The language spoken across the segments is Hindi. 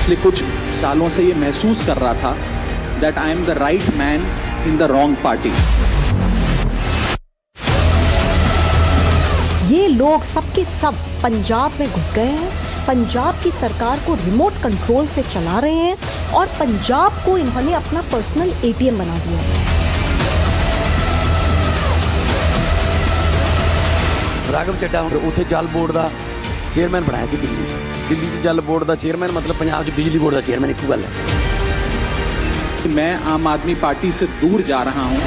पिछले कुछ सालों से ये महसूस कर रहा था that I am the right man in the wrong party. ये लोग सबके सब पंजाब में घुस गए हैं, पंजाब की सरकार को रिमोट कंट्रोल से चला रहे हैं और पंजाब को इन्होंने अपना पर्सनल एटीएम बना दिया है। राघव चड्ढा उत्थे जल बोर्ड का चेयरमैन बनाया सी दिल्ली च जल बोर्ड का चेयरमैन मतलब पंजाब च बिजली बोर्ड का चेयरमैन एक गल है। मैं आम आदमी पार्टी से दूर जा रहा हूं।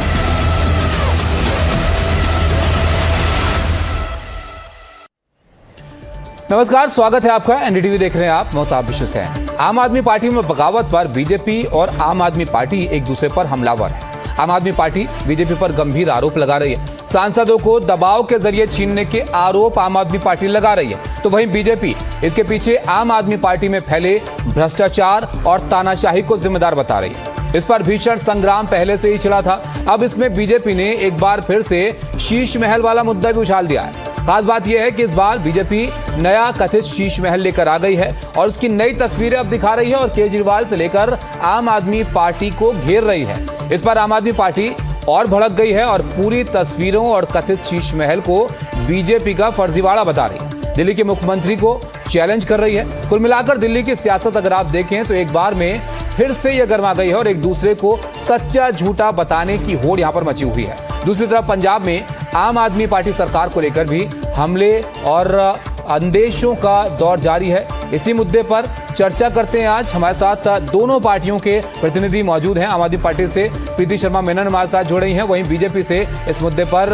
नमस्कार, स्वागत है आपका। एनडीटीवी देख रहे हैं आप, मोहताब हुसैन। आम आदमी पार्टी में बगावत पर बीजेपी और आम आदमी पार्टी एक दूसरे पर हमलावर है। आम आदमी पार्टी बीजेपी पर गंभीर आरोप लगा रही है। सांसदों को दबाव के जरिए छीनने के आरोप आम आदमी पार्टी लगा रही है, तो वहीं बीजेपी इसके पीछे आम आदमी पार्टी में फैले भ्रष्टाचार और तानाशाही को जिम्मेदार बता रही है। इस पर भीषण संग्राम पहले से ही छिड़ा था। अब इसमें बीजेपी ने एक बार फिर से शीश महल वाला मुद्दा भी उछाल दिया है। खास बात यह है कि इस बार बीजेपी नया कथित शीश महल लेकर आ गई है और उसकी नई तस्वीरें अब दिखा रही है और केजरीवाल से लेकर आम आदमी पार्टी को घेर रही है। इस पर आम आदमी पार्टी और भड़क गई है और पूरी तस्वीरों और कथित शीश महल को बीजेपी का फर्जीवाड़ा बता रही है। दिल्ली के मुख्यमंत्री को चैलेंज कर रही है। कुल मिलाकर दिल्ली की सियासत अगर आप देखें तो एक बार में फिर से यह गर्मा गई है और एक दूसरे को सच्चा झूठा बताने की होड़ यहां पर मची हुई है। दूसरी तरफ पंजाब में आम आदमी पार्टी सरकार को लेकर भी हमले और अंदेशों का दौर जारी है। इसी मुद्दे पर चर्चा करते हैं आज। हमारे साथ दोनों पार्टियों के प्रतिनिधि मौजूद हैं। आम आदमी पार्टी से प्रीति शर्मा मेनन हमारे साथ जुड़ रही हैं, वहीं बीजेपी से इस मुद्दे पर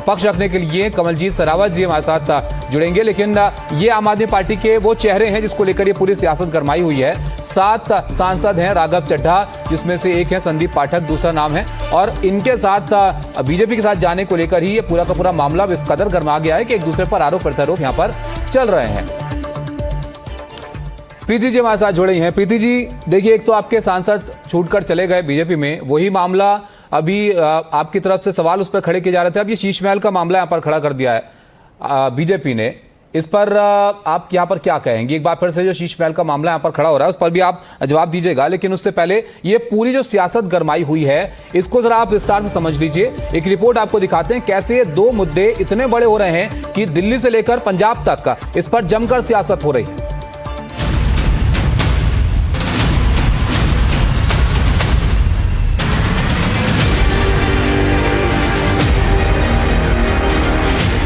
पक्ष रखने के लिए कमलजीत सरावत जी हमारे साथ जुड़ेंगे। लेकिन ये आम आदमी पार्टी के वो चेहरे हैं जिसको लेकर ये पूरी सियासत गरमाई हुई है। 7 सांसद हैं राघव चड्ढा, जिसमें से एक है संदीप पाठक, दूसरा नाम है, और इनके साथ बीजेपी के साथ जाने को लेकर ही ये पूरा का पूरा मामला इस कदर गरमा गया है कि एक दूसरे पर आरोप प्रत्यारोप यहाँ पर चल रहे हैं। प्रीति जी हमारे साथ जुड़े हैं। प्रीति जी, देखिए, एक तो आपके सांसद छूटकर चले गए बीजेपी में, वही मामला अभी आपकी तरफ से सवाल उस पर खड़े किए जा रहे थे। अब ये शीश महल का मामला यहाँ पर खड़ा कर दिया है बीजेपी ने। इस पर आप यहाँ पर क्या कहेंगे? एक बार फिर से जो शीश महल का मामला यहाँ पर खड़ा हो रहा है उस पर भी आप जवाब दीजिएगा, लेकिन उससे पहले ये पूरी जो सियासत गरमाई हुई है इसको जरा आप विस्तार से समझ लीजिए। एक रिपोर्ट आपको दिखाते हैं कैसे दो मुद्दे इतने बड़े हो रहे हैं कि दिल्ली से लेकर पंजाब तक इस पर जमकर सियासत हो रही है।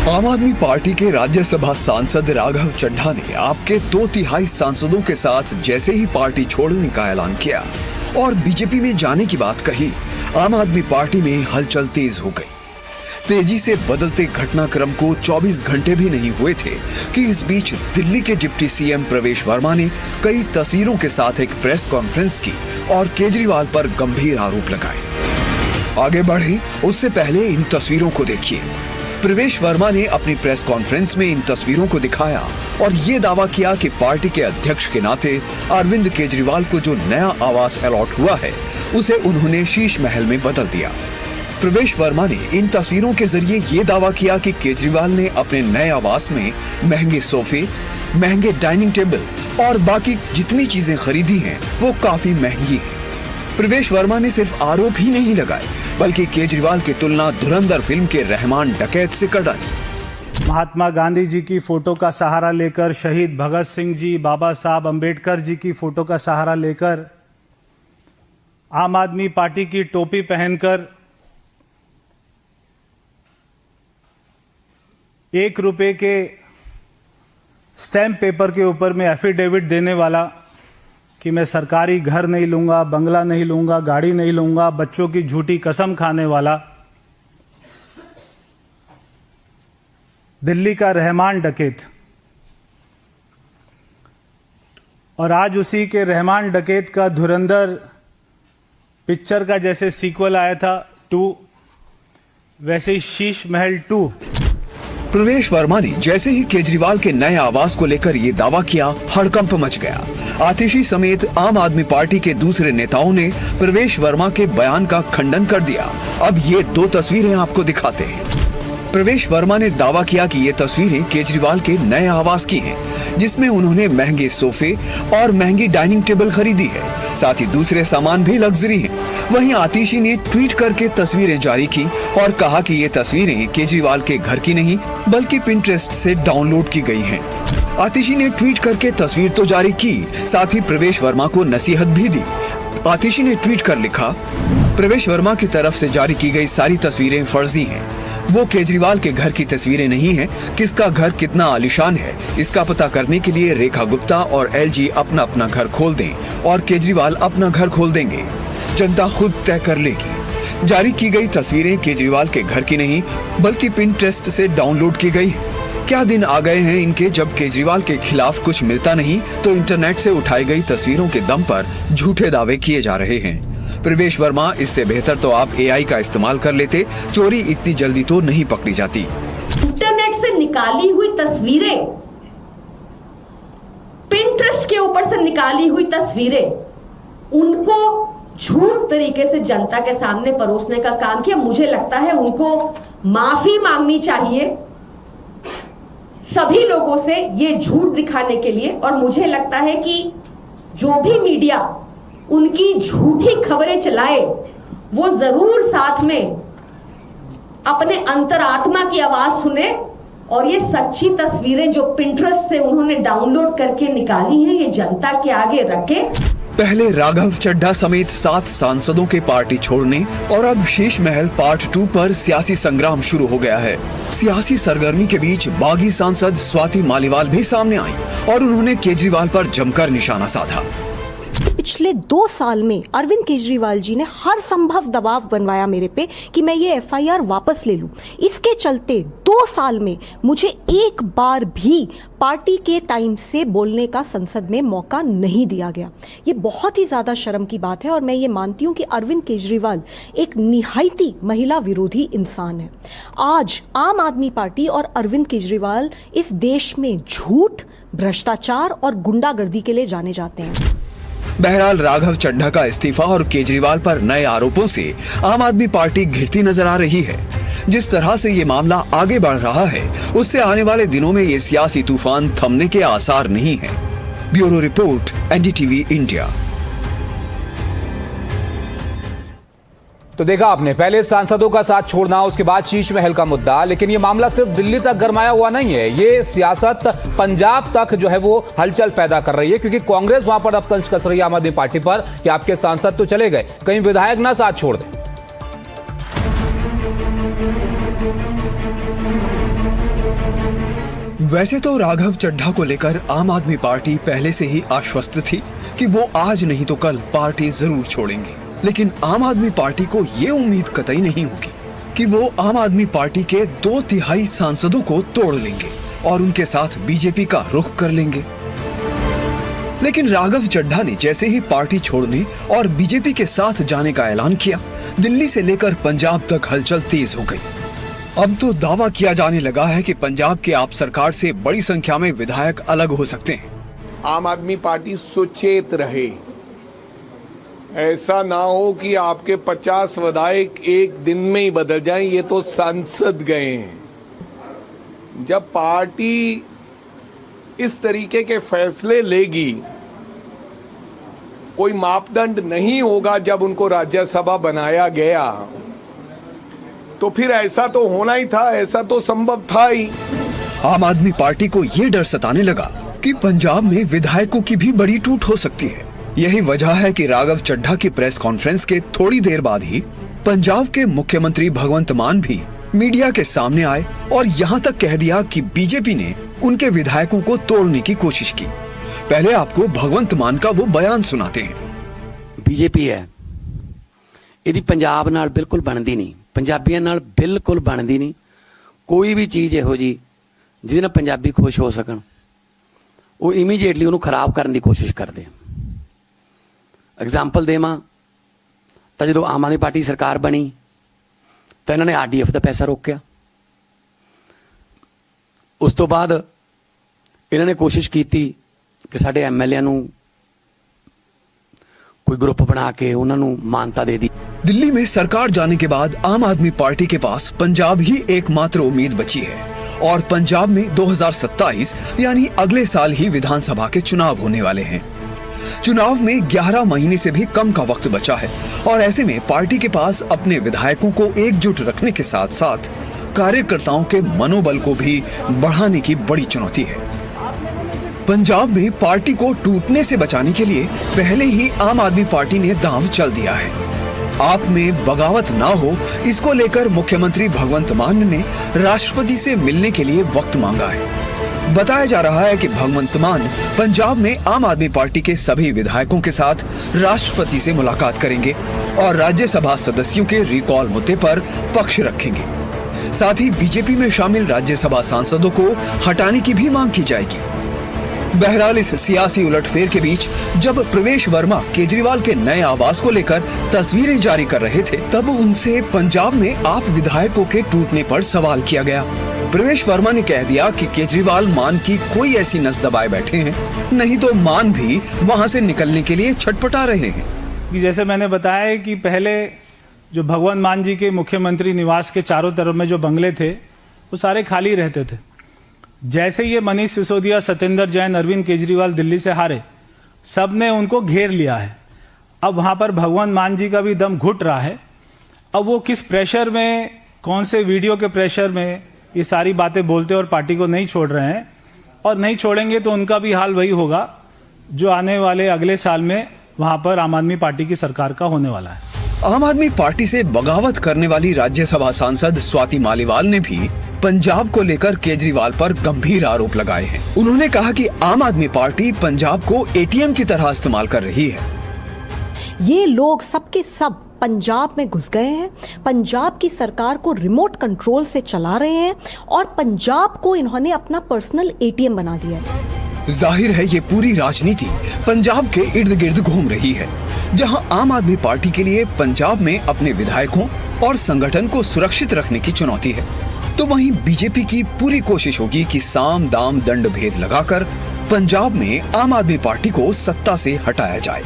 आम आदमी पार्टी के राज्यसभा सांसद राघव चड्ढा ने आपके 2/3 सांसदों के साथ जैसे ही पार्टी छोड़ने का ऐलान किया और बीजेपी में जाने की बात कही, आम आदमी पार्टी में हलचल तेज हो गई। तेजी से बदलते घटनाक्रम को 24 घंटे भी नहीं हुए थे कि इस बीच दिल्ली के डिप्टी सीएम प्रवेश वर्मा ने कई तस्वीरों के साथ एक प्रेस कॉन्फ्रेंस की और केजरीवाल पर गंभीर आरोप लगाए। आगे बढ़े उससे पहले इन तस्वीरों को देखिए। प्रवेश वर्मा ने अपनी प्रेस कॉन्फ्रेंस में इन तस्वीरों को दिखाया और ये दावा किया कि पार्टी के अध्यक्ष के नाते अरविंद केजरीवाल को जो नया आवास अलॉट हुआ है उसे उन्होंने शीश महल में बदल दिया। प्रवेश वर्मा ने इन तस्वीरों के जरिए ये दावा किया कि केजरीवाल ने अपने नए आवास में महंगे सोफे, महंगे डाइनिंग टेबल और बाकी जितनी चीजें खरीदी हैं वो काफी महंगी हैं। प्रवेश वर्मा ने सिर्फ आरोप ही नहीं लगाए बल्कि केजरीवाल की तुलना धुरंधर फिल्म के रहमान डकैत से कर डाली। महात्मा गांधी जी की फोटो का सहारा लेकर, शहीद भगत सिंह जी, बाबा साहब अंबेडकर जी की फोटो का सहारा लेकर, आम आदमी पार्टी की टोपी पहनकर 1 रुपए के स्टैम्प पेपर के ऊपर में एफिडेविट देने वाला कि मैं सरकारी घर नहीं लूंगा, बंगला नहीं लूंगा, गाड़ी नहीं लूंगा, बच्चों की झूठी कसम खाने वाला दिल्ली का रहमान डकैत, और आज उसी के रहमान डकैत का धुरंधर पिक्चर का जैसे सीक्वल आया था 2, वैसे ही शीश महल 2। प्रवेश वर्मा ने जैसे ही केजरीवाल के नए आवास को लेकर ये दावा किया, हड़कंप मच गया। आतिशी समेत आम आदमी पार्टी के दूसरे नेताओं ने प्रवेश वर्मा के बयान का खंडन कर दिया। अब ये 2 तस्वीरें आपको दिखाते हैं। प्रवेश वर्मा ने दावा किया कि ये तस्वीरें केजरीवाल के नए आवास की हैं, जिसमें उन्होंने महंगे सोफे और महंगी डाइनिंग टेबल खरीदी है। साथ ही दूसरे सामान भी लग्जरी हैं। वहीं आतिशी ने ट्वीट करके तस्वीरें जारी की और कहा कि ये तस्वीरें केजरीवाल के घर की नहीं बल्कि पिंटरेस्ट से डाउनलोड की गई हैं। आतिशी ने ट्वीट करके तस्वीर तो जारी की, साथ ही प्रवेश वर्मा को नसीहत भी दी। आतिशी ने ट्वीट कर लिखा, प्रवेश वर्मा की तरफ से जारी की गई सारी तस्वीरें फर्जी हैं। वो केजरीवाल के घर की तस्वीरें नहीं हैं। किसका घर कितना आलीशान है इसका पता करने के लिए रेखा गुप्ता और एलजी अपना अपना घर खोल दें और केजरीवाल अपना घर खोल देंगे। जनता खुद तय कर लेगी। जारी की गई तस्वीरें केजरीवाल के घर की नहीं बल्कि पिंटरेस्ट से डाउनलोड की गई। क्या दिन आ गए हैं इनके जब केजरीवाल के खिलाफ कुछ मिलता नहीं तो इंटरनेट से उठाई गई तस्वीरों के दम पर झूठे दावे किए जा रहे हैं। प्रवेश वर्मा, इससे बेहतर तो आप एआई का इस्तेमाल कर लेते। चोरी इतनी जल्दी तो नहीं पकड़ी जाती। इंटरनेट से निकाली हुई तस्वीरें, पिंटरेस्ट के ऊपर से निकाली हुई तस्वीरें, उनको झूठ तरीके से जनता के सामने परोसने का काम किया। मुझे लगता है उनको माफी मांगनी चाहिए सभी लोगों से ये झूठ दिखाने के लिए। और मुझे लगता है कि जो भी मीडिया उनकी झूठी खबरें चलाए वो जरूर साथ में अपने अंतरात्मा की आवाज सुने और ये सच्ची तस्वीरें जो पिंटरेस्ट से उन्होंने डाउनलोड करके निकाली हैं ये जनता के आगे रखें। पहले राघव चड्ढा समेत 7 सांसदों के पार्टी छोड़ने और अब शीश महल पार्ट 2 पर सियासी संग्राम शुरू हो गया है। सियासी सरगर्मी के बीच बागी सांसद स्वाति मालीवाल भी सामने आई और उन्होंने केजरीवाल पर जमकर निशाना साधा। पिछले 2 साल में अरविंद केजरीवाल जी ने हर संभव दबाव बनवाया मेरे पे कि मैं ये एफआईआर वापस ले लूं। इसके चलते 2 साल में मुझे एक बार भी पार्टी के टाइम से बोलने का संसद में मौका नहीं दिया गया। ये बहुत ही ज्यादा शर्म की बात है और मैं ये मानती हूं कि अरविंद केजरीवाल एक निहायती महिला विरोधी इंसान है। आज आम आदमी पार्टी और अरविंद केजरीवाल इस देश में झूठ, भ्रष्टाचार और गुंडागर्दी के लिए जाने जाते हैं। बहरहाल राघव चड्ढा का इस्तीफा और केजरीवाल पर नए आरोपों से आम आदमी पार्टी घिरती नजर आ रही है। जिस तरह से ये मामला आगे बढ़ रहा है उससे आने वाले दिनों में ये सियासी तूफान थमने के आसार नहीं है। Bureau report, NDTV India. तो देखा आपने, पहले सांसदों का साथ छोड़ना, उसके बाद शीश महल का मुद्दा। लेकिन ये मामला सिर्फ दिल्ली तक गरमाया हुआ नहीं है, ये सियासत पंजाब तक जो है वो हलचल पैदा कर रही है, क्योंकि कांग्रेस वहां पर अब तंज कस रही है आम आदमी पार्टी पर कि आपके सांसद तो चले गए, कहीं विधायक ना साथ छोड़ दें। वैसे तो राघव चड्ढा को लेकर आम आदमी पार्टी पहले से ही आश्वस्त थी कि वो आज नहीं तो कल पार्टी जरूर छोड़ेंगे। लेकिन आम आदमी पार्टी को ये उम्मीद कतई नहीं होगी कि वो आम आदमी पार्टी के 2/3 सांसदों को तोड़ लेंगे और उनके साथ बीजेपी का रुख कर लेंगे। लेकिन राघव चड्ढा ने जैसे ही पार्टी छोड़ने और बीजेपी के साथ जाने का ऐलान किया, दिल्ली से लेकर पंजाब तक हलचल तेज हो गई। अब तो दावा किया जाने लगा है कि पंजाब के आप सरकार से बड़ी संख्या में विधायक अलग हो सकते हैं। आम आदमी पार्टी सुचेत रहे, ऐसा ना हो कि आपके 50 विधायक एक दिन में ही बदल जाएं। ये तो सांसद गए हैं। जब पार्टी इस तरीके के फैसले लेगी, कोई मापदंड नहीं होगा जब उनको राज्यसभा बनाया गया, तो फिर ऐसा तो होना ही था, ऐसा तो संभव था ही। आम आदमी पार्टी को ये डर सताने लगा कि पंजाब में विधायकों की भी बड़ी टूट हो सकती है। यही वजह है कि राघव चड्ढा की प्रेस कॉन्फ्रेंस के थोड़ी देर बाद ही पंजाब के मुख्यमंत्री भगवंत मान भी मीडिया के सामने आए और यहाँ तक कह दिया कि बीजेपी ने उनके विधायकों को तोड़ने की कोशिश की। पहले आपको भगवंत मान का वो बयान सुनाते हैं। बीजेपी है, यदि पंजाब नाल बिल्कुल बनती नहीं, पंजाबियों नाल बिल्कुल बनती नहीं। कोई भी चीज़ इहो जी जिहदे नाल पंजाबी खुश हो सकन, वो इमीडिएटली उन्होंने खराब करने की कोशिश करते हैं। एग्जाम्पल देवां तो जो आम आदमी पार्टी सरकार बनी तो इन्होंने RDF का पैसा रोकया। उस तो बाद इन्होंने कोशिश की कि साडे MLA नूं कोई ग्रुप बना के उन्होंने मानता दे दी। दिल्ली में सरकार जाने के बाद आम आदमी पार्टी के पास पंजाब ही एकमात्र उम्मीद बची है और पंजाब में 2027 यानी अगले साल ही विधानसभा के चुनाव होने वाले हैं। चुनाव में 11 महीने से भी कम का वक्त बचा है और ऐसे में पार्टी के पास अपने विधायकों को एकजुट रखने के साथ साथ कार्यकर्ताओं के मनोबल को भी बढ़ाने की बड़ी चुनौती है। पंजाब में पार्टी को टूटने से बचाने के लिए पहले ही आम आदमी पार्टी ने दांव चल दिया है। आप में बगावत ना हो, इसको लेकर मुख्यमंत्री भगवंत मान ने राष्ट्रपति से मिलने के लिए वक्त मांगा है। बताया जा रहा है कि भगवंत मान पंजाब में आम आदमी पार्टी के सभी विधायकों के साथ राष्ट्रपति से मुलाकात करेंगे और राज्यसभा सदस्यों के रिकॉल मुद्दे पर पक्ष रखेंगे। साथ ही बीजेपी में शामिल राज्यसभा सांसदों को हटाने की भी मांग की जाएगी। बहरहाल इस सियासी उलटफेर के बीच जब प्रवेश वर्मा केजरीवाल के नए आवास को लेकर तस्वीरें जारी कर रहे थे, तब उनसे पंजाब में आप विधायकों के टूटने पर सवाल किया गया। प्रवेश वर्मा ने कह दिया कि केजरीवाल मान की कोई ऐसी नस दबाए बैठे हैं, नहीं तो मान भी वहां से निकलने के लिए छटपटा रहे हैं। जैसे मैंने बताया कि पहले जो भगवंत मान जी के मुख्यमंत्री निवास के चारों तरफ में जो बंगले थे वो सारे खाली रहते थे। जैसे ये मनीष सिसोदिया, सत्येंद्र जैन, अरविंद केजरीवाल दिल्ली से हारे, सबने उनको घेर लिया है। अब वहां पर भगवंत मान जी का भी दम घुट रहा है। अब वो किस प्रेशर में, कौन से वीडियो के प्रेशर में ये सारी बातें बोलते और पार्टी को नहीं छोड़ रहे हैं, और नहीं छोड़ेंगे तो उनका भी हाल वही होगा जो आने वाले अगले साल में वहां पर आम आदमी पार्टी की सरकार का होने वाला है। आम आदमी पार्टी से बगावत करने वाली राज्यसभा सांसद स्वाति मालीवाल ने भी पंजाब को लेकर केजरीवाल पर गंभीर आरोप लगाए हैं। उन्होंने कहा कि आम आदमी पार्टी पंजाब को एटीएम की तरह इस्तेमाल कर रही है। ये लोग सबके सब पंजाब में घुस गए हैं, पंजाब की सरकार को रिमोट कंट्रोल से चला रहे हैं और पंजाब को इन्होंने अपना पर्सनल एटीएम बना दिया है। जाहिर है ये पूरी राजनीति पंजाब के इर्द गिर्द घूम रही है, जहां आम आदमी पार्टी के लिए पंजाब में अपने विधायकों और संगठन को सुरक्षित रखने की चुनौती है, तो वहीं बीजेपी की पूरी कोशिश होगी कि साम दाम दंड भेद लगाकर पंजाब में आम आदमी पार्टी को सत्ता से हटाया जाए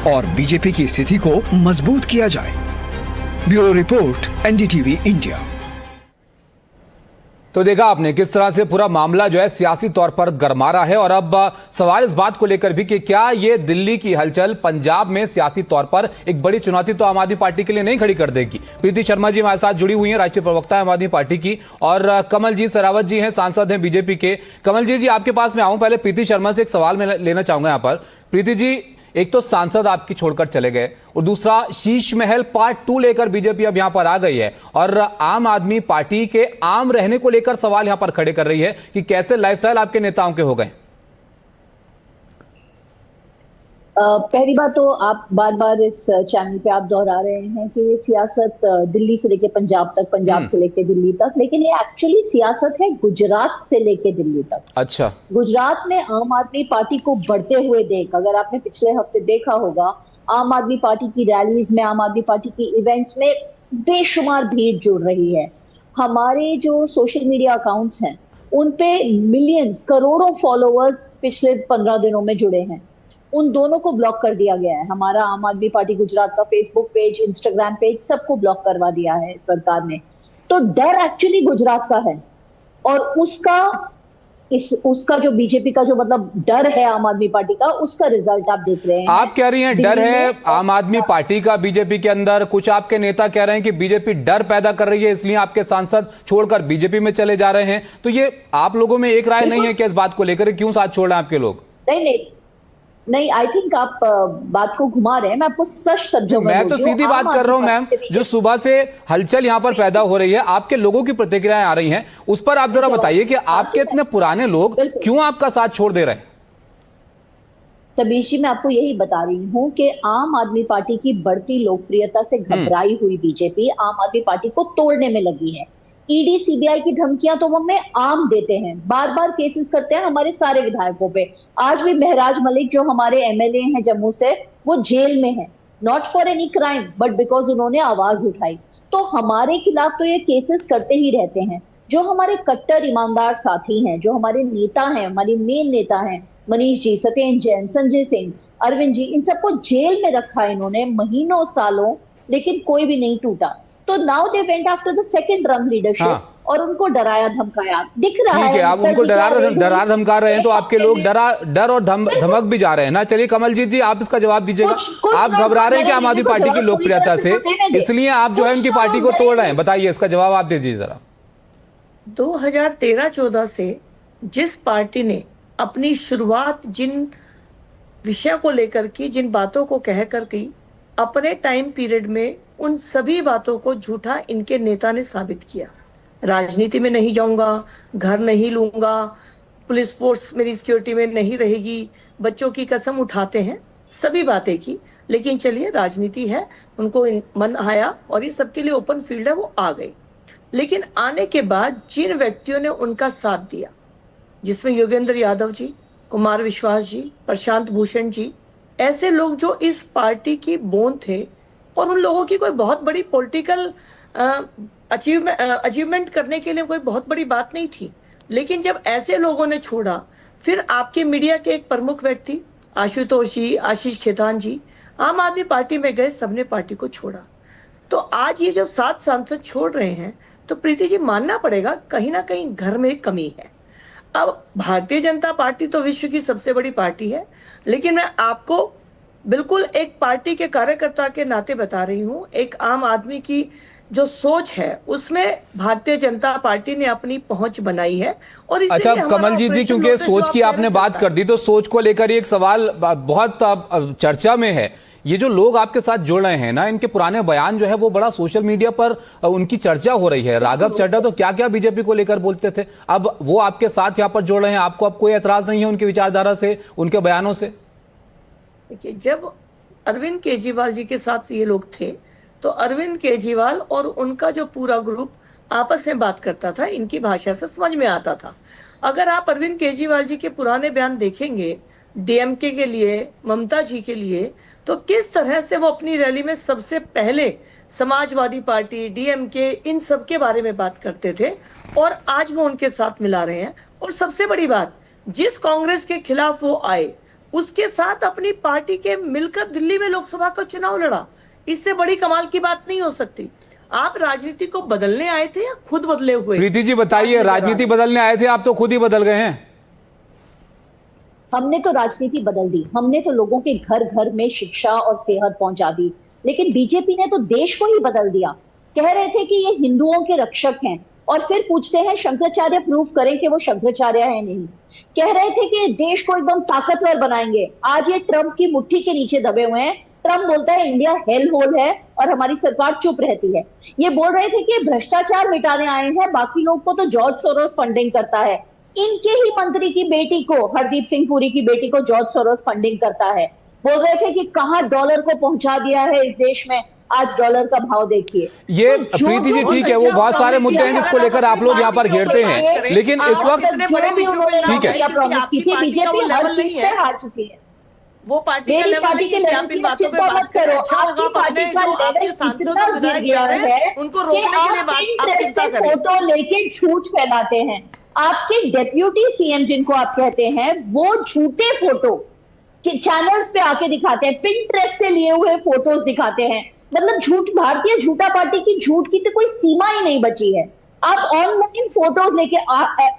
और बीजेपी की स्थिति को मजबूत किया जाए। Bureau report, NDTV India. तो देखा आपने किस तरह से पूरा मामला जो है सियासी तौर पर गरमा रहा है और अब सवाल इस बात को लेकर भी कि क्या ये दिल्ली की हलचल पंजाब में सियासी तौर पर एक बड़ी चुनौती तो आम आदमी पार्टी के लिए नहीं खड़ी कर देगी। प्रीति शर्मा जी हमारे साथ जुड़ी हुई हैं, राष्ट्रीय प्रवक्ता है आम आदमी पार्टी की, और कमल जी सरावत जी हैं, सांसद हैं बीजेपी के। कमल जी आपके पास में आऊं, पहले प्रीति शर्मा से एक सवाल मैं लेना चाहूंगा यहाँ पर। प्रीति जी, एक तो सांसद आपकी छोड़कर चले गए और दूसरा शीश महल पार्ट 2 लेकर बीजेपी अब यहां पर आ गई है और आम आदमी पार्टी के आम रहने को लेकर सवाल यहां पर खड़े कर रही है कि कैसे लाइफस्टाइल आपके नेताओं के हो गए। पहली बात तो आप बार बार इस चैनल पे आप दोहरा रहे हैं कि ये सियासत दिल्ली से लेके पंजाब तक, पंजाब से लेके दिल्ली तक, लेकिन ये एक्चुअली सियासत है गुजरात से लेके दिल्ली तक। अच्छा, गुजरात में आम आदमी पार्टी को बढ़ते हुए देख, अगर आपने पिछले हफ्ते देखा होगा, आम आदमी पार्टी की रैलीज में, आम आदमी पार्टी की इवेंट्स में बेशुमार भीड़ जुड़ रही है। हमारे जो सोशल मीडिया अकाउंट्स हैं उन पे मिलियंस, करोड़ों फॉलोअर्स पिछले 15 दिनों में जुड़े हैं। उन दोनों को ब्लॉक कर दिया गया है। हमारा आम आदमी पार्टी गुजरात का फेसबुक पेज, इंस्टाग्राम पेज, सबको ब्लॉक करवा दिया है सरकार ने। तो डर एक्चुअली गुजरात का है और उसका जो बीजेपी का जो मतलब डर है आम आदमी पार्टी का, उसका रिजल्ट आप देख रहे हैं। आप कह रही हैं डर है आम आदमी पार्टी का बीजेपी के अंदर, कुछ आपके नेता कह रहे हैं कि बीजेपी डर पैदा कर रही है इसलिए आपके सांसद छोड़कर बीजेपी में चले जा रहे हैं। तो ये आप लोगों में एक राय नहीं है कि इस बात को लेकर क्यों साथ छोड़ रहे हैं आपके लोग? नहीं, आई थिंक आप बात को घुमा रहे हैं। मैं आपको स्पष्ट शब्दों में मैं तो सीधी बात कर रहा हूं मैम, जो सुबह से हलचल यहां पर पैदा हो रही है, आपके लोगों की प्रतिक्रियाएं आ रही हैं, उस पर आप जरा बताइए कि आपके इतने पुराने लोग क्यों आपका साथ छोड़ दे रहे हैं? तबीश जी, मैं आपको यही बता रही हूं कि आम आदमी पार्टी की बढ़ती लोकप्रियता से घबराई हुई बीजेपी आम आदमी पार्टी को तोड़ने में लगी है। ईडी सीबीआई की धमकियां तो वो हमें आम देते हैं, बार बार केसेस करते हैं हमारे सारे विधायकों पे। आज भी महराज मलिक जो हमारे एमएलए हैं जम्मू से, वो जेल में है, not for any crime but because उन्होंने आवाज उठाई। तो हमारे खिलाफ तो ये केसेस करते ही रहते हैं। जो हमारे कट्टर ईमानदार साथी हैं, जो हमारे नेता हैं, हमारी मेन नेता हैं, मनीष जी, सत्येंद्र जैन, संजय सिंह, अरविंद जी, इन सबको जेल में रखा है इन्होंने महीनों सालों लेकिन कोई भी नहीं टूटा। तो now they went after the second रंग लीडरशिप और उनको डराया धमकाया। दिख रहा है ठीक है, आप उनको डरा धमका रहे हैं तो आपके लोग डर और धमक भी जा रहे हैं ना। चलिए कमलजीत जी, आप इसका जवाब दीजिएगा। आप घबरा रहे हैं कि आम आदमी पार्टी की लोकप्रियता से, इसलिए आप जो है उनकी पार्टी को तोड़ रहे हैं। बताइए, इसका जवाब आप दे दीजिए जरा। 2013-14 से जिस पार्टी ने अपनी शुरुआत जिन विषयों को लेकर की, जिन बातों को कहकर की, अपने टाइम पीरियड में उन सभी बातों को झूठा इनके नेता ने साबित किया। राजनीति में नहीं जाऊंगा, घर नहीं लूंगा, पुलिस फोर्स मेरी सिक्योरिटी में नहीं रहेगी, बच्चों की कसम उठाते हैं, सभी बातें की। लेकिन चलिए, राजनीति है, उनको मन आया और ये सबके लिए ओपन फील्ड है, वो आ गई। लेकिन आने के बाद जिन व्यक्तियों ने उनका साथ दिया, जिसमें योगेंद्र यादव जी, कुमार विश्वास जी, प्रशांत भूषण जी, ऐसे लोग जो इस पार्टी की बोन थे और उन लोगों की कोई बहुत बड़ी पॉलिटिकल अचीवमेंट करने के लिए कोई बहुत बड़ी बात नहीं थी। लेकिन जब ऐसे लोगों ने छोड़ा, फिर आपके मीडिया के एक प्रमुख व्यक्ति आशुतोष जी, आशीष खेतान जी आम आदमी पार्टी में गए, सबने पार्टी को छोड़ा। तो आज ये जो 7 सांसद छोड़ रहे हैं, तो प्रीति जी मानना पड़ेगा कहीं ना कहीं घर में कमी है। अब भारतीय जनता पार्टी तो विश्व की सबसे बड़ी पार्टी है, लेकिन मैं आपको बिल्कुल एक पार्टी के कार्यकर्ता के नाते बता रही हूँ, एक आम आदमी की जो सोच है उसमें भारतीय जनता पार्टी ने अपनी पहुंच बनाई है। और अच्छा कमलजीत जी, क्योंकि सोच की आपने बात कर दी, तो सोच को लेकर एक सवाल बहुत चर्चा में है। ये जो लोग आपके साथ जुड़ रहे हैं ना, इनके पुराने बयान जो है वो बड़ा सोशल मीडिया पर उनकी चर्चा हो रही है। राघव चड्ढा तो क्या क्या बीजेपी को लेकर बोलते थे, अब वो आपके साथ यहाँ पर जुड़ रहे हैं। आपको अब कोई एतराज नहीं है उनकी विचारधारा से, उनके बयानों से? देखिए, जब अरविंद केजरीवाल जी के साथ ये लोग थे, तो अरविंद केजरीवाल और उनका जो पूरा ग्रुप आपस में बात करता था, इनकी भाषा से समझ में आता था। अगर आप अरविंद केजरीवाल जी के पुराने बयान देखेंगे डीएमके के लिए, ममता जी के लिए, तो किस तरह से वो अपनी रैली में सबसे पहले समाजवादी पार्टी, डीएमके, इन सब के बारे में बात करते थे, और आज वो उनके साथ मिला रहे हैं। और सबसे बड़ी बात, जिस कांग्रेस के खिलाफ वो आए, उसके साथ अपनी पार्टी के मिलकर दिल्ली में लोकसभा का चुनाव लड़ा। इससे बड़ी कमाल की बात नहीं हो सकती। आप राजनीति को बदलने आए थे या खुद बदले हुए? प्रीति जी बताइए, राजनीति बदलने आए थे, आप तो खुद ही बदल गए हैं। हमने तो राजनीति बदल दी, हमने तो लोगों के घर घर में शिक्षा और सेहत पहुंचा दी, लेकिन बीजेपी ने तो देश को ही बदल दिया। कह रहे थे कि ये हिंदुओं के रक्षक हैं, और फिर पूछते हैं शंकराचार्य प्रूफ करें कि वो शंकराचार्य है नहीं। कह रहे थे कि देश को एकदम ताकतवर बनाएंगे, आज ये ट्रंप की मुट्ठी के नीचे दबे हुए हैं। ट्रंप बोलता है इंडिया हेल होल है और हमारी सरकार चुप रहती है। ये बोल रहे थे कि भ्रष्टाचार मिटाने आए हैं, बाकी लोग को तो जॉर्ज सोरोस फंडिंग करता है। इनके ही मंत्री की बेटी को, हरदीप सिंह पुरी की बेटी को जॉर्ज सोरोस फंडिंग करता है। बोल रहे थे कि कहां डॉलर को पहुंचा दिया है इस देश में, आज डॉलर का भाव देखिए। ये प्रीति जी ठीक है, वो बहुत सारे मुद्दे हैं जिसको लेकर आप लोग यहाँ पर घेरते हैं, लेकिन इस वक्त ठीक है, बीजेपी हर चीज से हार चुकी है। वो पार्टी का लेवल नहीं है, आप इन बातों पे बात करो। आपकी पार्टी का आपके सांसदों को विधायक जा रहे हैं, उनको रोकने के लिए बात आप चिंता करें। फोटो लेके झूठ फैलाते हैं। आपके डेप्यूटी सीएम जिनको आप कहते हैं, वो झूठे फोटो के चैनल्स पे आके दिखाते हैं, पिंटरेस्ट से लिए हुए फोटोज दिखाते हैं। मतलब झूठ, भारतीय झूठा पार्टी की झूठ की तो कोई सीमा ही नहीं बची है। आप ऑनलाइन फोटोज लेके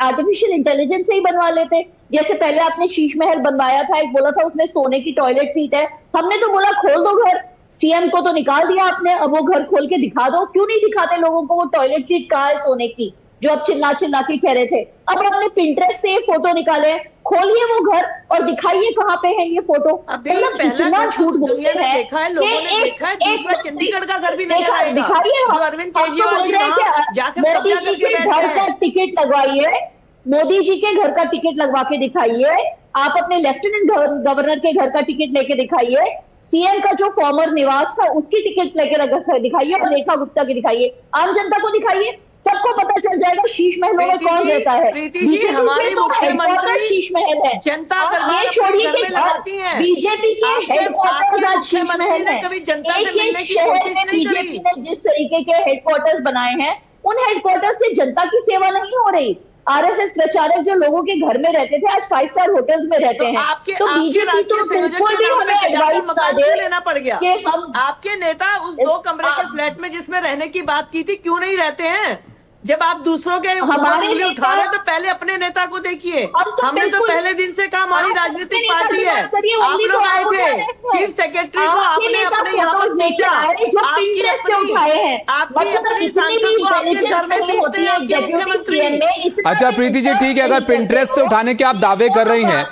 आर्टिफिशियल इंटेलिजेंस से ही बनवा लेते। जैसे पहले आपने शीश महल बनवाया था, एक बोला था उसमें सोने की टॉयलेट सीट है, हमने तो बोला खोल दो घर। सीएम को तो निकाल दिया आपने, अब वो घर खोल के दिखा दो। क्यों नहीं दिखाते लोगों को वो टॉयलेट सीट कहाँ है सोने की, जो अब चिल्ला चिल्ला के कह रहे थे। अब हमने पिंटरेस्ट से फोटो निकाले, खोलिए वो घर और दिखाइए कहाँ पे है ये फोटो। पहला झूठ बोलते हैं, देखा है लोगों ने, देखा है दूसरा चंडीगढ़ का घर भी नहीं आएगा। दिखाइए, अरविंद केजरीवाल जी जाकर मोदी जी के घर का टिकट लगवाइए, मोदी जी के घर का टिकट लगवा के दिखाइए। आप अपने लेफ्टिनेंट गवर्नर के घर का टिकट लेके दिखाइए। सीएम का जो फॉर्मर निवास था उसकी टिकट लेके दिखाइए, और रेखा गुप्ता की दिखाइए। आम जनता को दिखाइए, सबको पता चल जाएगा शीश महलों में कौन रहता है। हमारे मुख्यमंत्री शीश महल है, जनता ये छोड़िए कि बीजेपी के हेडक्वार्टर्स आज शीश महल है। एक शहर में बीजेपी ने जिस तरीके के हेडक्वार्टर्स बनाए हैं, उन हेडक्वार्टर्स से जनता की सेवा नहीं हो रही। आरएसएस प्रचारक जो लोगों के घर में रहते थे आज 5 स्टार होटल्स में रहते हैं। तो बीजेपी तो बिल्कुल भी हमें एडवाइस ना दे लेना पड़ गया कि हम आपके नेता उस 2 कमरे के फ्लैट में जिसमें रहने की बात की थी क्यों नहीं रहते हैं? जब आप दूसरों के उंगली उठा रहे तो पहले अपने नेता को देखिए। हमने तो पहले दिन से कहा हमारी राजनीतिक पार्टी है। आप लोग आए थे, चीफ सेक्रेटरी को आपने अपने यहाँ पर पीटा, आपकी अपनी सांसद को आपके घर में पीटते हैं आपके मुख्यमंत्री। अच्छा प्रीति जी ठीक है, अगर पिंटरेस्ट से उठाने के आप दावे कर रही हैं,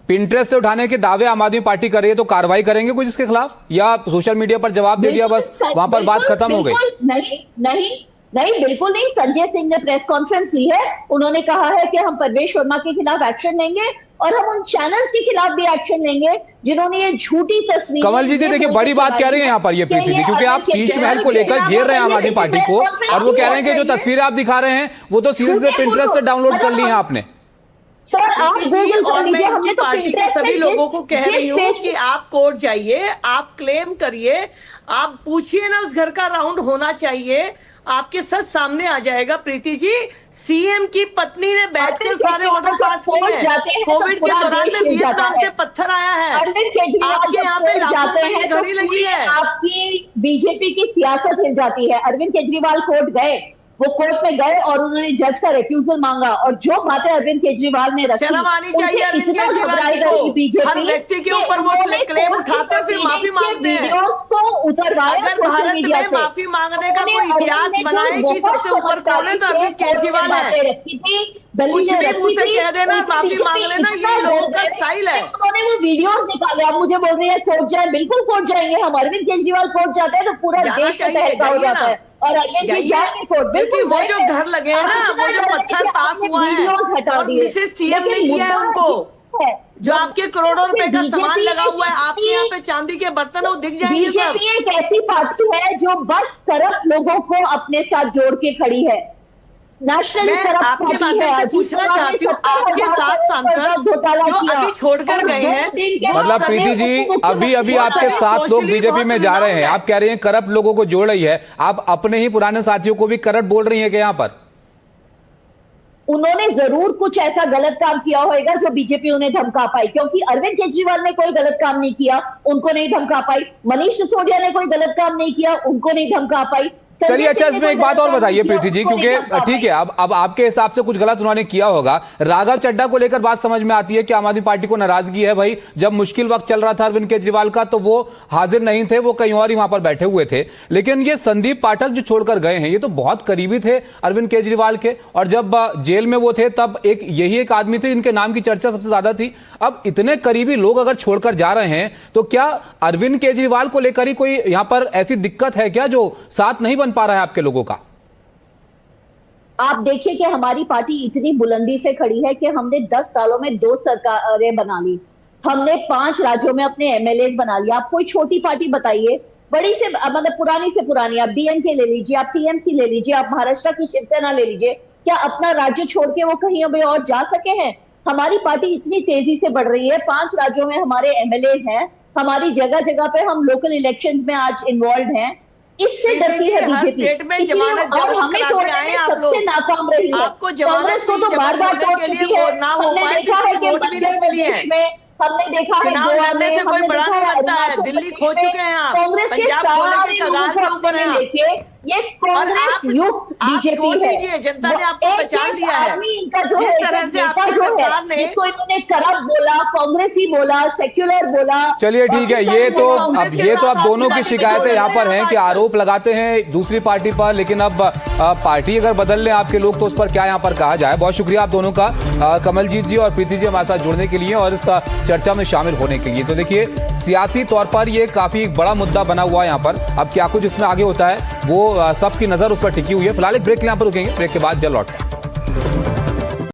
पिंटरेस्ट से उठाने के दावे आम आदमी पार्टी कर रही है, तो कार्रवाई करेंगे कुछ इसके खिलाफ या सोशल मीडिया पर जवाब दे दिया बस वहां पर बात खत्म हो गई? नहीं बिल्कुल नहीं। संजय सिंह ने प्रेस कॉन्फ्रेंस ली है, उन्होंने कहा है कि हम परवेश वर्मा के खिलाफ एक्शन लेंगे और हम उन चैनल्स के खिलाफ भी एक्शन लेंगे जिन्होंने ये झूठी तस्वीर। कमल जी देखिए बड़ी बात कह रहे हैं यहाँ पर ये प्रीति जी, क्योंकि आप शीश महल को लेकर घेर रहे हैं आम आदमी पार्टी को और वो कह रहे हैं कि जो तस्वीरें आप दिखा रहे हैं वो तो सीधे पिंटरेस्ट से डाउनलोड कर ली है आपने। सर आप गूगल कर लीजिए, हमने तो पार्टी के सभी लोगों को कह रही हूँ कि आप कोर्ट जाइए, आप क्लेम करिए, आप पूछिए ना, उस घर का राउंड होना चाहिए, आपके सच सामने आ जाएगा। प्रीति जी सीएम की पत्नी ने बैठकर सारे ऑर्डर पास किए हैं। कोविड के दौरान में वियतनाम से पत्थर आया है, आपके यहाँ पे लाखों की घड़ी लगी है। आपकी बीजेपी की सियासत हिल जाती है। अरविंद केजरीवाल कोर्ट गए, वो कोर्ट में गए और उन्होंने जज का रिफ्यूजल मांगा और जो बातें अरविंद केजरीवाल ने रखी, शर्म आनी चाहिए अरविंद केजरीवाल को। हर व्यक्ति के ऊपर वो क्लेम उठाते फिर माफी मांगते हैं। अगर भारत में माफी मांगने का कोई इतिहास बनाए कि सबसे ऊपर कौन है तो अरविंद केजरीवाल है। कुछ भी मुंह से कह देना, माफी मांग लेना, ये लोगों का स्टाइल है। उन्होंने वो वीडियोस निकाले, आप मुझे बोल रही है कोर्ट जाए, बिल्कुल कोर्ट जाएंगे हम। अरविंद केजरीवाल कोर्ट जाते हैं तो पूरा देश तहलका हो जाता है और जाएंगे कोर्ट। बिल्कुल वो जो घर लगे हैं ना, वो जो पत्थर पास हुआ है और मिसेस सीएम ने किया है उनको, जो आपके करोड़ों रुपए का सामान लगा हुआ है, आपके यहाँ पे चांदी के बर्तन वो दिख जाएंगे सब। बीजेपी एक ऐसी पार्टी है जो बस करप्ट लोगों को अपने साथ जोड़ के खड़ी है। नेशनल आपके माध्यम से पूछना चाहती हूँ, आपके साथ सांसद जो अभी छोड़कर गए हैं, मतलब प्रीति जी अभी आपके साथ लोग बीजेपी में जा रहे हैं, आप कह रही हैं करप्ट लोगों को जोड़ रही है, आप अपने ही पुराने साथियों को भी करप्ट बोल रही हैं कि यहाँ पर उन्होंने जरूर कुछ ऐसा गलत काम किया होगा जो बीजेपी उन्हें धमका पाई, क्योंकि अरविंद केजरीवाल ने कोई गलत काम नहीं किया, उनको नहीं धमका पाई। मनीष सिसोदिया ने कोई गलत काम नहीं किया, उनको नहीं धमका पाई। चलिए अच्छा इसमें एक बात और बताइए प्रीति जी, क्योंकि ठीक है अब आपके हिसाब से कुछ गलत उन्होंने किया होगा। राघव चड्ढा को लेकर बात समझ में आती है कि आम आदमी पार्टी को नाराजगी है, भाई जब मुश्किल वक्त चल रहा था अरविंद केजरीवाल का तो वो हाजिर नहीं थे, वो कहीं और ही वहां पर बैठे हुए थे। लेकिन ये संदीप पाठक जो छोड़कर गए हैं ये तो बहुत करीबी थे अरविंद केजरीवाल के, और जब जेल में वो थे तब यही एक आदमी थे इनके नाम की चर्चा सबसे ज्यादा थी। अब इतने करीबी लोग अगर छोड़कर जा रहे हैं तो क्या अरविंद केजरीवाल को लेकर ही कोई यहां पर ऐसी दिक्कत है क्या जो साथ नहीं बन पा रहा है आपके लोगों का? आप देखिए कि हमारी पार्टी इतनी बुलंदी से खड़ी है कि हमने 10 सालों में 2 सरकारें बना ली, हमने 5 राज्यों में अपने एमएलए बना लिया। आप कोई छोटी पार्टी बताइए, बड़ी से मतलब पुरानी से पुरानी, आप डीएमके ले लीजिए, आप टीएमसी ले लीजिए, आप महाराष्ट्र की शिवसेना ले लीजिए, क्या अपना राज्य छोड़ के वो कहीं भी और जा सके हैं? हमारी पार्टी इतनी तेजी से बढ़ रही है, 5 राज्यों में हमारे एमएलए हैं, हमारी जगह जगह पे हम लोकल इलेक्शंस में आज इन्वॉल्व हैं। इससे डरती है बीजेपी, और हमें सबसे नाकाम रही है। कांग्रेस को तो बार बार तोड़ चुकी है, हमने देखा है कि मध्य प्रदेश में, हमने देखा है गोवा में, कोई बड़ा नहीं लगता है, दिल्ली खो चुके हैं आप, पंजाब खोने के कगार के ऊपर हैं आप। ये कांग्रेस युक्त बीजेपी है, जनता ने आपको पहचान लिया है। जिस तरह से आपकी सरकार ने इसको इन्होंने करप्ट बोला, कांग्रेसी बोला, सेक्युलर बोला। चलिए ठीक है, ये तो अब दोनों की शिकायतें यहाँ पर हैं कि आरोप लगाते हैं दूसरी पार्टी पर, लेकिन अब पार्टी अगर बदल लें आपके लोग तो उस पर क्या यहाँ पर कहा जाए। बहुत शुक्रिया आप दोनों का, कमलजीत जी और प्रीति जी, हमारे साथ जुड़ने के लिए और इस चर्चा में शामिल होने के लिए। तो देखिए सियासी तौर पर ये काफी बड़ा मुद्दा बना हुआ है यहाँ पर, अब क्या कुछ इसमें आगे होता है वो सबकी नजर उस पर टिकी हुई है। फिलहाल एक ब्रेक यहाँ पर रुकेंगे, ब्रेक के बाद जल्द लौटते हैं।